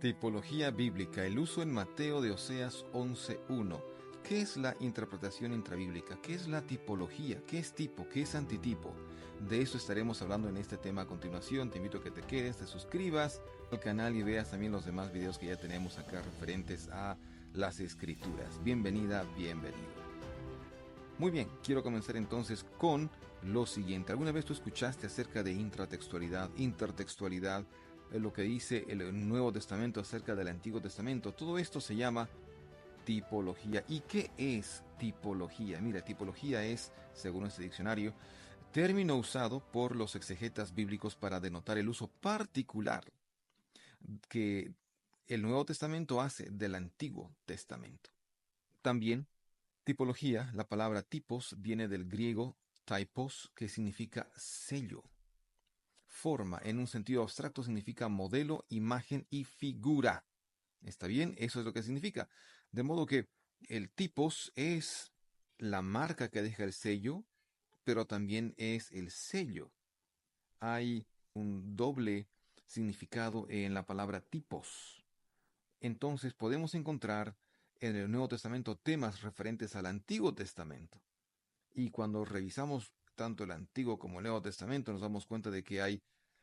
Tipología bíblica, el uso en Mateo de Oseas 11:1. ¿Qué es la interpretación intrabíblica? ¿Qué es la tipología? ¿Qué es tipo? ¿Qué es antitipo? De eso estaremos hablando en este tema a continuación. Te invito a que te quedes, te suscribas al canal y veas también los demás videos que ya tenemos acá referentes a las escrituras. Bienvenida, bienvenido. Muy bien, quiero comenzar entonces con lo siguiente. ¿Alguna vez tú escuchaste acerca de intratextualidad, intertextualidad, lo que dice el Nuevo Testamento acerca del Antiguo Testamento? Todo esto se llama tipología. ¿Y qué es tipología? Mira, tipología es, según este diccionario, término usado por los exegetas bíblicos para denotar el uso particular que el Nuevo Testamento hace del Antiguo Testamento. También, tipología, la palabra tipos viene del griego typos, que significa sello. Forma, en un sentido abstracto, significa modelo, imagen y figura. ¿Está bien? Eso es lo que significa. De modo que el tipos es la marca que deja el sello, pero también es el sello. Hay un doble significado en la palabra tipos. Entonces podemos encontrar en el Nuevo Testamento temas referentes al Antiguo Testamento. Y cuando revisamos tanto el Antiguo como el Nuevo Testamento, nos damos cuenta de que hay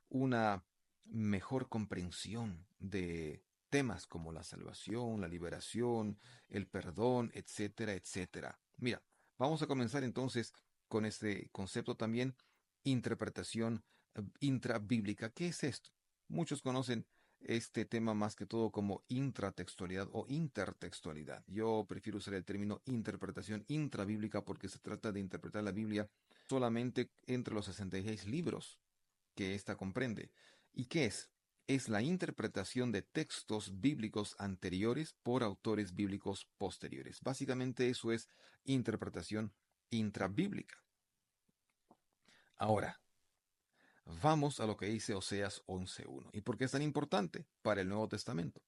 una mejor comprensión de temas como la salvación, la liberación, el perdón, etcétera, etcétera. Mira, vamos a comenzar entonces con este concepto también, interpretación intrabíblica. ¿Qué es esto? Muchos conocen este tema más que todo como intratextualidad o intertextualidad. Yo prefiero usar el término interpretación intrabíblica porque se trata de interpretar la Biblia solamente entre los 66 libros que ésta comprende. ¿Y qué es? Es la interpretación de textos bíblicos anteriores por autores bíblicos posteriores. Básicamente eso es interpretación intrabíblica. Ahora, vamos a lo que dice Oseas 11:1. ¿Y por qué es tan importante para el Nuevo Testamento?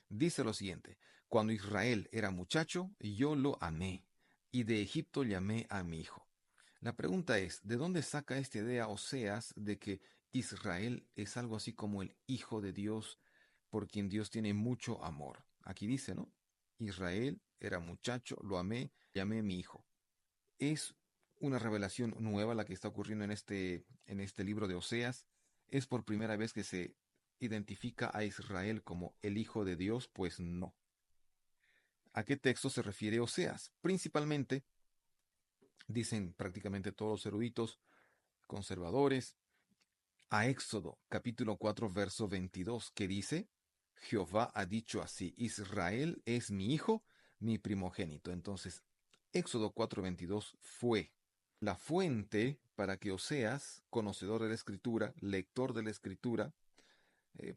Dice lo siguiente: cuando Israel era muchacho, yo lo amé, y de Egipto llamé a mi hijo. La pregunta es, ¿de dónde saca esta idea Oseas de que Israel es algo así como el hijo de Dios, por quien Dios tiene mucho amor? Aquí dice, ¿no? Israel era muchacho, lo amé, llamé a mi hijo. Es una revelación nueva la que está ocurriendo en este libro de Oseas. ¿Es por primera vez que se identifica a Israel como el hijo de Dios? Pues no. ¿A qué texto se refiere Oseas? Principalmente, dicen prácticamente todos los eruditos conservadores, a Éxodo capítulo 4 verso 22, que dice: Jehová ha dicho así, Israel es mi hijo, mi primogénito. Entonces, Éxodo 4:22 fue la fuente para que Oseas, conocedor de la Escritura, lector de la Escritura,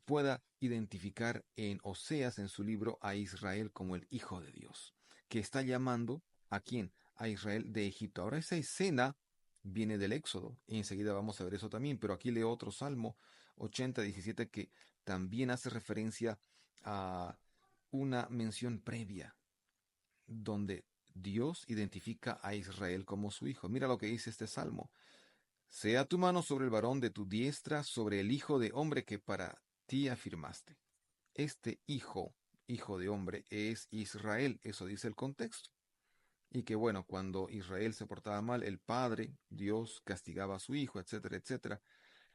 pueda identificar en Oseas, en su libro, a Israel como el Hijo de Dios, que está llamando ¿a quién? A Israel de Egipto. Ahora esa escena viene del Éxodo, y enseguida vamos a ver eso también, pero aquí leo otro Salmo 80:17 que también hace referencia a una mención previa, donde Dios identifica a Israel como su hijo. Mira lo que dice este Salmo: sea tu mano sobre el varón de tu diestra, sobre el hijo de hombre que para ti afirmaste. Este hijo, hijo de hombre, es Israel, eso dice el contexto. Y que bueno, cuando Israel se portaba mal, el padre, Dios, castigaba a su hijo, etcétera, etcétera.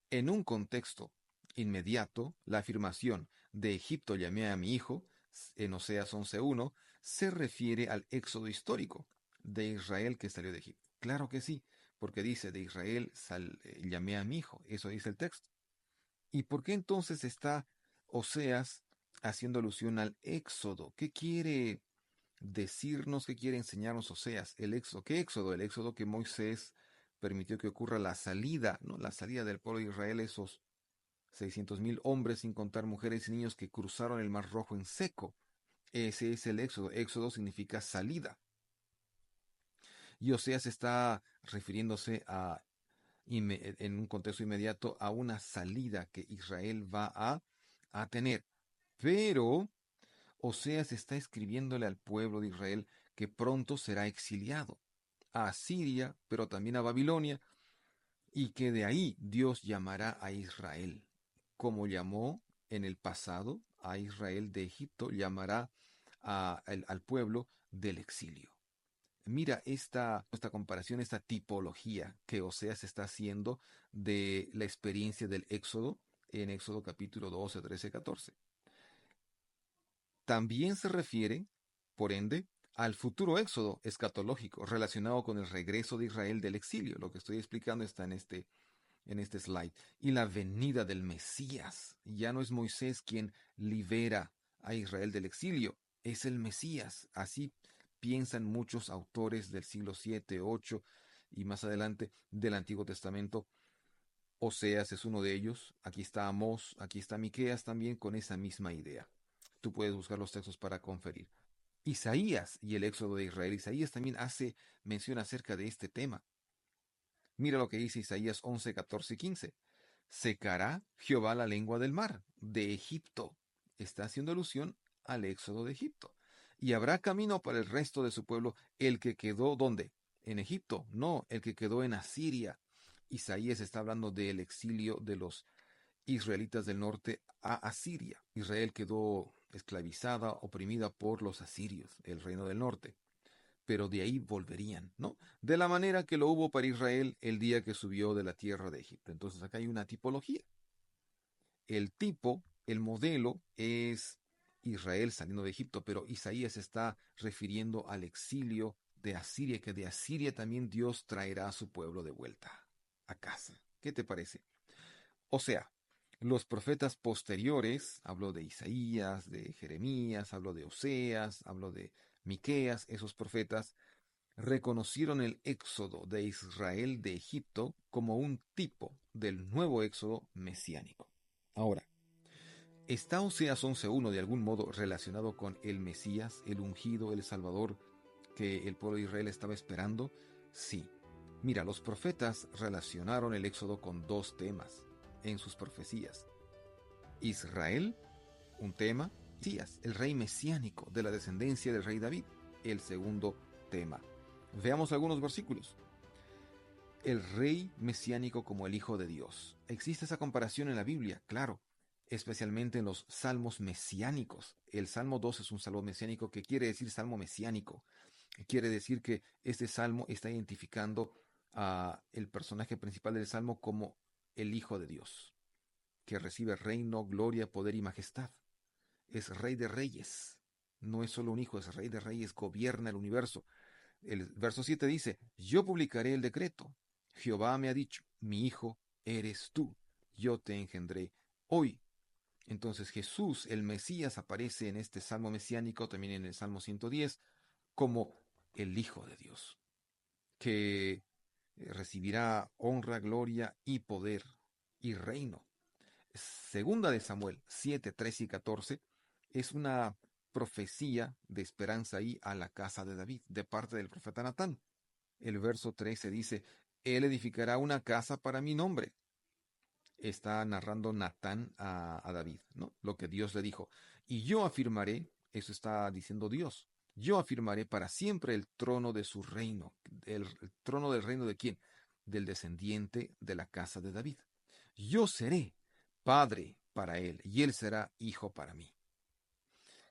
En un contexto inmediato, la afirmación de Egipto llamé a mi hijo, en Oseas 11:1, se refiere al éxodo histórico de Israel que salió de Egipto. Claro que sí, porque dice de Israel llamé a mi hijo, eso dice el texto. ¿Y por qué entonces está Oseas haciendo alusión al éxodo? ¿Qué quiere decirnos, qué quiere enseñarnos Oseas? El éxodo. ¿Qué éxodo? El éxodo que Moisés permitió que ocurra la salida, ¿no? La salida del pueblo de Israel, esos 600,000 hombres, sin contar mujeres y niños, que cruzaron el Mar Rojo en seco. Ese es el éxodo. Éxodo significa salida. Y Oseas está refiriéndose en un contexto inmediato a una salida que Israel va a tener. Pero Oseas está escribiéndole al pueblo de Israel que pronto será exiliado a Asiria, pero también a Babilonia, y que de ahí Dios llamará a Israel, como llamó en el pasado a Israel de Egipto, llamará al pueblo del exilio. Mira esta comparación, esta tipología que Oseas está haciendo de la experiencia del Éxodo en Éxodo capítulo 12, 13, 14. También se refiere, por ende, al futuro éxodo escatológico relacionado con el regreso de Israel del exilio. Lo que estoy explicando está en este slide. Y la venida del Mesías. Ya no es Moisés quien libera a Israel del exilio, es el Mesías. Así piensan muchos autores del siglo 7, 8 y más adelante del Antiguo Testamento. Oseas es uno de ellos. Aquí está Amós, aquí está Miqueas también con esa misma idea. Tú puedes buscar los textos para conferir. Isaías y el éxodo de Israel. Isaías también hace mención acerca de este tema. Mira lo que dice Isaías 11, 14 y 15. Secará Jehová la lengua del mar, de Egipto. Está haciendo alusión al éxodo de Egipto. Y habrá camino para el resto de su pueblo, el que quedó, ¿dónde? En Egipto, no, el que quedó en Asiria. Isaías está hablando del exilio de los israelitas del norte a Asiria. Israel quedó esclavizada, oprimida por los asirios, el reino del norte. Pero de ahí volverían, ¿no? De la manera que lo hubo para Israel el día que subió de la tierra de Egipto. Entonces acá hay una tipología. El tipo, el modelo es Israel saliendo de Egipto, pero Isaías está refiriendo al exilio de Asiria, que de Asiria también Dios traerá a su pueblo de vuelta a casa. ¿Qué te parece? O sea, los profetas posteriores, hablo de Isaías, de Jeremías, hablo de Oseas, hablo de Miqueas, esos profetas reconocieron el éxodo de Israel de Egipto como un tipo del nuevo éxodo mesiánico. Ahora, ¿está Oseas 11.1 de algún modo relacionado con el Mesías, el ungido, el Salvador que el pueblo de Israel estaba esperando? Sí. Mira, los profetas relacionaron el éxodo con dos temas en sus profecías. Israel, un tema, Mesías, el rey mesiánico de la descendencia del rey David, el segundo tema. Veamos algunos versículos. El rey mesiánico como el Hijo de Dios. ¿Existe esa comparación en la Biblia? Claro, especialmente en los salmos mesiánicos. El Salmo 2 es un salmo mesiánico que quiere decir salmo mesiánico. Quiere decir que este salmo está identificando a el personaje principal del salmo como el Hijo de Dios, que recibe reino, gloria, poder y majestad. Es rey de reyes. No es solo un hijo, es rey de reyes, gobierna el universo. El verso 7 dice, yo publicaré el decreto. Jehová me ha dicho, mi hijo eres tú, yo te engendré hoy. Entonces Jesús, el Mesías, aparece en este salmo mesiánico, también en el Salmo 110, como el Hijo de Dios, que recibirá honra, gloria y poder y reino. Segunda de Samuel 7, 13 y 14 es una profecía de esperanza ahí a la casa de David, de parte del profeta Natán. El verso 13 dice, Él edificará una casa para mi nombre. Está narrando Natán a David, ¿no? Lo que Dios le dijo. Y yo afirmaré, eso está diciendo Dios, yo afirmaré para siempre el trono de su reino. El trono del reino de quién? Del descendiente de la casa de David. Yo seré padre para él y él será hijo para mí.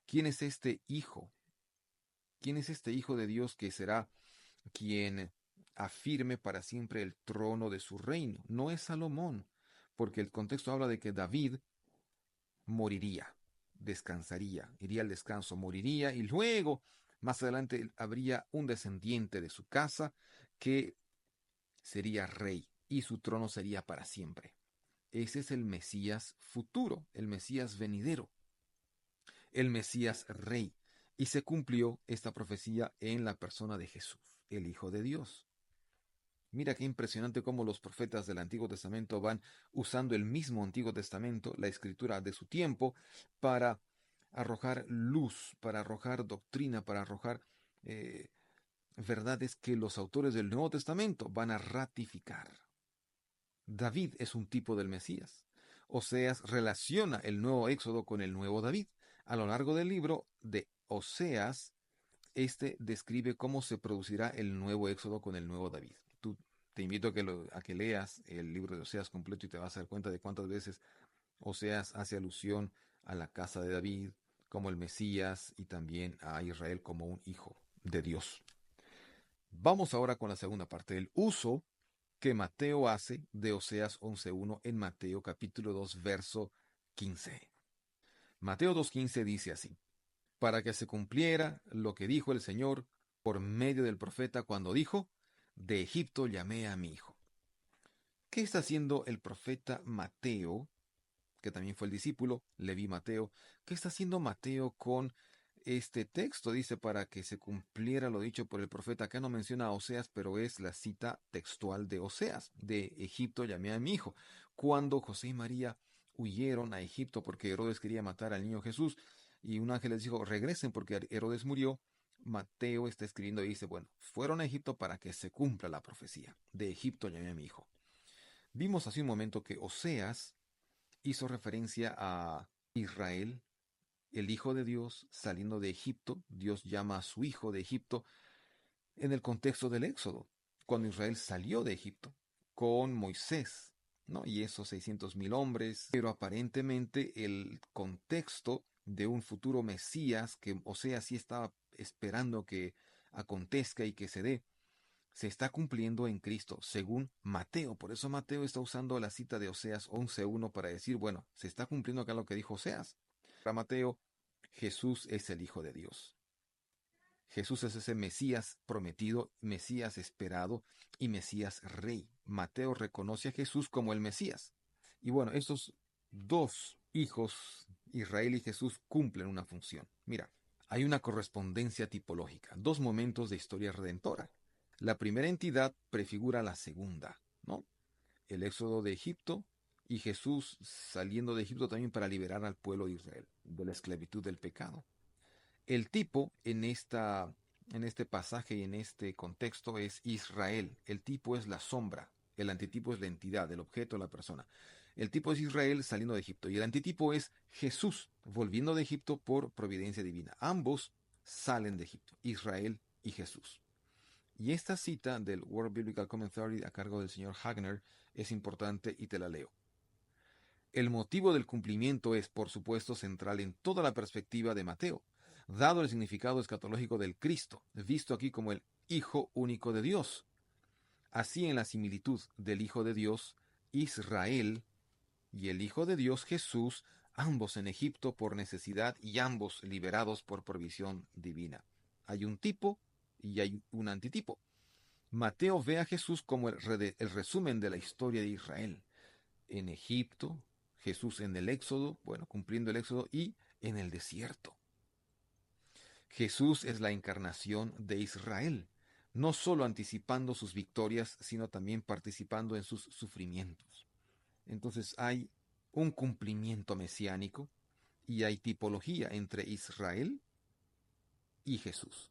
¿Quién es este hijo? ¿Quién es este hijo de Dios que será quien afirme para siempre el trono de su reino? No es Salomón, porque el contexto habla de que David moriría, descansaría, iría al descanso, moriría y luego, más adelante, habría un descendiente de su casa que sería rey y su trono sería para siempre. Ese es el Mesías futuro, el Mesías venidero, el Mesías rey. Y se cumplió esta profecía en la persona de Jesús, el Hijo de Dios. Mira qué impresionante cómo los profetas del Antiguo Testamento van usando el mismo Antiguo Testamento, la escritura de su tiempo, para arrojar luz, para arrojar doctrina, para arrojar verdades que los autores del Nuevo Testamento van a ratificar. David es un tipo del Mesías. Oseas relaciona el nuevo Éxodo con el nuevo David. A lo largo del libro de Oseas, este describe cómo se producirá el nuevo Éxodo con el nuevo David. Tú te invito a que leas el libro de Oseas completo y te vas a dar cuenta de cuántas veces Oseas hace alusión a la casa de David como el Mesías y también a Israel como un hijo de Dios. Vamos ahora con la segunda parte, el uso que Mateo hace de Oseas 11.1 en Mateo capítulo 2, verso 15. Mateo 2.15 dice así: para que se cumpliera lo que dijo el Señor por medio del profeta cuando dijo, de Egipto llamé a mi hijo. ¿Qué está haciendo el profeta Mateo, que también fue el discípulo, Leví Mateo? ¿Qué está haciendo Mateo con este texto? Dice, para que se cumpliera lo dicho por el profeta. Acá no menciona a Oseas, pero es la cita textual de Oseas, de Egipto llamé a mi hijo. Cuando José y María huyeron a Egipto porque Herodes quería matar al niño Jesús, y un ángel les dijo, regresen porque Herodes murió. Mateo está escribiendo y dice, bueno, fueron a Egipto para que se cumpla la profecía. De Egipto llamé a mi hijo. Vimos hace un momento que Oseas hizo referencia a Israel, el hijo de Dios, saliendo de Egipto. Dios llama a su hijo de Egipto en el contexto del Éxodo, cuando Israel salió de Egipto con Moisés, ¿no? Y esos 600.000 hombres, pero aparentemente el contexto de un futuro Mesías que Oseas sí estaba esperando que acontezca y que se dé, se está cumpliendo en Cristo, según Mateo. Por eso Mateo está usando la cita de Oseas 11.1 para decir, bueno, se está cumpliendo acá lo que dijo Oseas. Para Mateo, Jesús es el Hijo de Dios. Jesús es ese Mesías prometido, Mesías esperado y Mesías rey. Mateo reconoce a Jesús como el Mesías. Y bueno, estos dos hijos, Israel y Jesús, cumplen una función. Mira, hay una correspondencia tipológica, dos momentos de historia redentora. La primera entidad prefigura la segunda, ¿no? El éxodo de Egipto y Jesús saliendo de Egipto también para liberar al pueblo de Israel de la esclavitud del pecado. El tipo en este pasaje y en este contexto es Israel. El tipo es la sombra. El antitipo es la entidad, el objeto, la persona. El tipo es Israel saliendo de Egipto. Y el antitipo es Jesús volviendo de Egipto por providencia divina. Ambos salen de Egipto, Israel y Jesús. Y esta cita del World Biblical Commentary a cargo del señor Hagner es importante y te la leo. El motivo del cumplimiento es, por supuesto, central en toda la perspectiva de Mateo, dado el significado escatológico del Cristo, visto aquí como el Hijo único de Dios. Así, en la similitud del Hijo de Dios, Israel, y el Hijo de Dios, Jesús, ambos en Egipto por necesidad y ambos liberados por provisión divina. Hay un tipo y hay un antitipo. Mateo ve a Jesús como el resumen de la historia de Israel. En Egipto, Jesús en el Éxodo, bueno, cumpliendo el Éxodo, y en el desierto. Jesús es la encarnación de Israel, no solo anticipando sus victorias, sino también participando en sus sufrimientos. Entonces hay un cumplimiento mesiánico y hay tipología entre Israel y Jesús.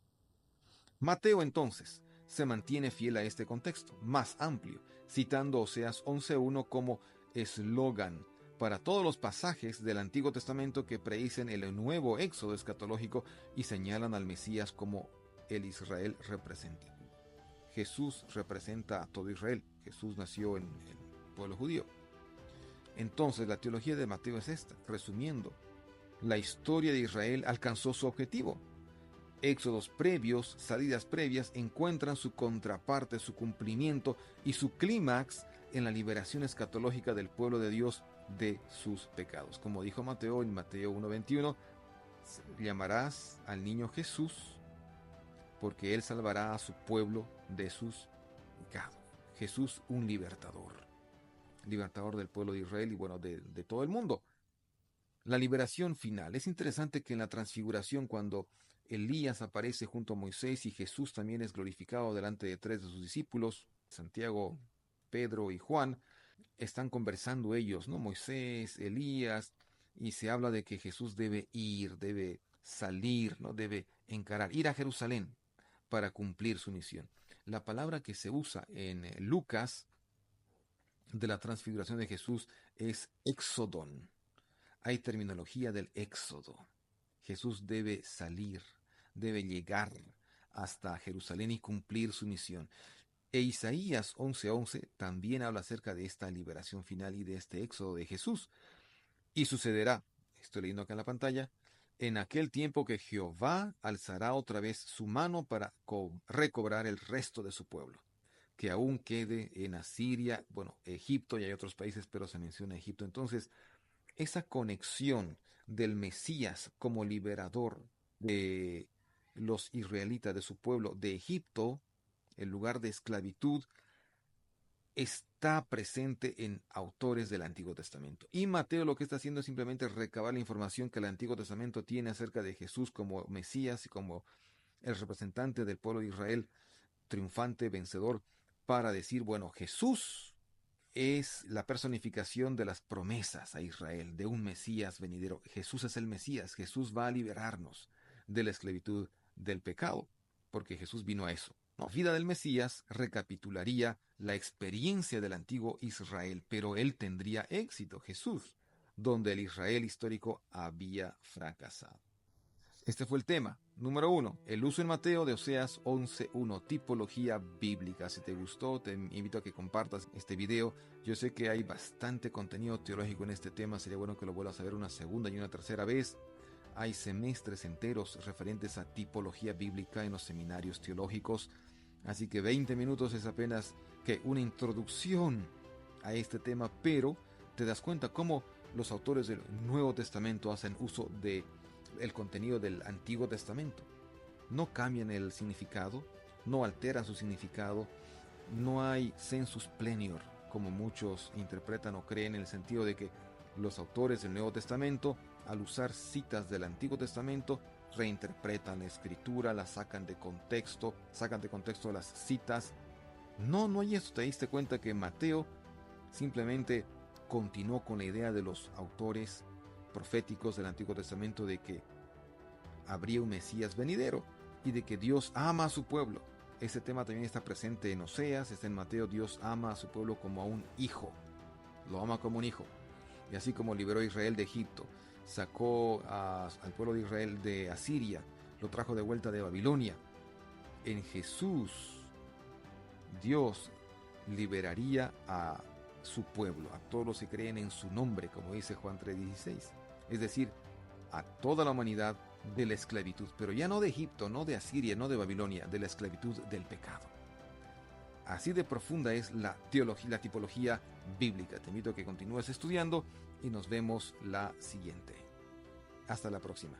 Mateo entonces se mantiene fiel a este contexto más amplio, citando Oseas 11.1 como eslogan para todos los pasajes del Antiguo Testamento que predicen el nuevo éxodo escatológico y señalan al Mesías como el Israel representativo. Jesús representa a todo Israel. Jesús nació en el pueblo judío. Entonces la teología de Mateo es esta, resumiendo, la historia de Israel alcanzó su objetivo. Éxodos previos, salidas previas, encuentran su contraparte, su cumplimiento y su clímax en la liberación escatológica del pueblo de Dios de sus pecados. Como dijo Mateo en Mateo 1.21, llamarás al niño Jesús porque él salvará a su pueblo de sus pecados. Jesús, un libertador, libertador del pueblo de Israel y bueno, de todo el mundo. La liberación final. Es interesante que en la transfiguración, cuando Elías aparece junto a Moisés y Jesús también es glorificado delante de tres de sus discípulos, Santiago, Pedro y Juan, están conversando ellos, ¿no? Moisés, Elías, y se habla de que Jesús debe ir, debe salir, ¿no? Debe encarar, ir a Jerusalén para cumplir su misión. La palabra que se usa en Lucas de la transfiguración de Jesús es éxodon. Hay terminología del éxodo. Jesús debe salir, debe llegar hasta Jerusalén y cumplir su misión. E Isaías 11:11 también habla acerca de esta liberación final y de este éxodo de Jesús. Y sucederá, estoy leyendo acá en la pantalla, en aquel tiempo que Jehová alzará otra vez su mano para recobrar el resto de su pueblo, que aún quede en Asiria, bueno, Egipto, y hay otros países, pero se menciona Egipto. Entonces, esa conexión del Mesías como liberador de los israelitas, de su pueblo, de Egipto, el lugar de esclavitud, está presente en autores del Antiguo Testamento. Y Mateo lo que está haciendo es simplemente recabar la información que el Antiguo Testamento tiene acerca de Jesús como Mesías y como el representante del pueblo de Israel, triunfante, vencedor, para decir, bueno, Jesús es la personificación de las promesas a Israel, de un Mesías venidero. Jesús es el Mesías, Jesús va a liberarnos de la esclavitud del pecado, porque Jesús vino a eso. La vida del Mesías recapitularía la experiencia del antiguo Israel, pero él tendría éxito, Jesús, donde el Israel histórico había fracasado. Este fue el tema. Número 1. El uso en Mateo de Oseas 11.1. Tipología bíblica. Si te gustó, te invito a que compartas este video. Yo sé que hay bastante contenido teológico en este tema. Sería bueno que lo vuelvas a ver una segunda y una tercera vez. Hay semestres enteros referentes a tipología bíblica en los seminarios teológicos. Así que 20 minutos es apenas que una introducción a este tema, pero te das cuenta cómo los autores del Nuevo Testamento hacen uso de el contenido del Antiguo Testamento. No cambian el significado, no alteran su significado, no hay sensus plenior, como muchos interpretan o creen, en el sentido de que los autores del Nuevo Testamento, al usar citas del Antiguo Testamento, reinterpretan la escritura, la sacan de contexto las citas. No hay eso. Te diste cuenta que Mateo simplemente continuó con la idea de los autores proféticos del Antiguo Testamento de que habría un Mesías venidero y de que Dios ama a su pueblo. Ese tema también está presente en Oseas, está en Mateo. Dios ama a su pueblo como a un hijo, lo ama como un hijo. Y así como liberó a Israel de Egipto, sacó al pueblo de Israel de Asiria, lo trajo de vuelta de Babilonia. En Jesús, Dios liberaría a su pueblo, a todos los que creen en su nombre, como dice Juan 3:16. Es decir, a toda la humanidad de la esclavitud, pero ya no de Egipto, no de Asiria, no de Babilonia, de la esclavitud del pecado. Así de profunda es la teología, la tipología bíblica. Te invito a que continúes estudiando y nos vemos la siguiente. Hasta la próxima.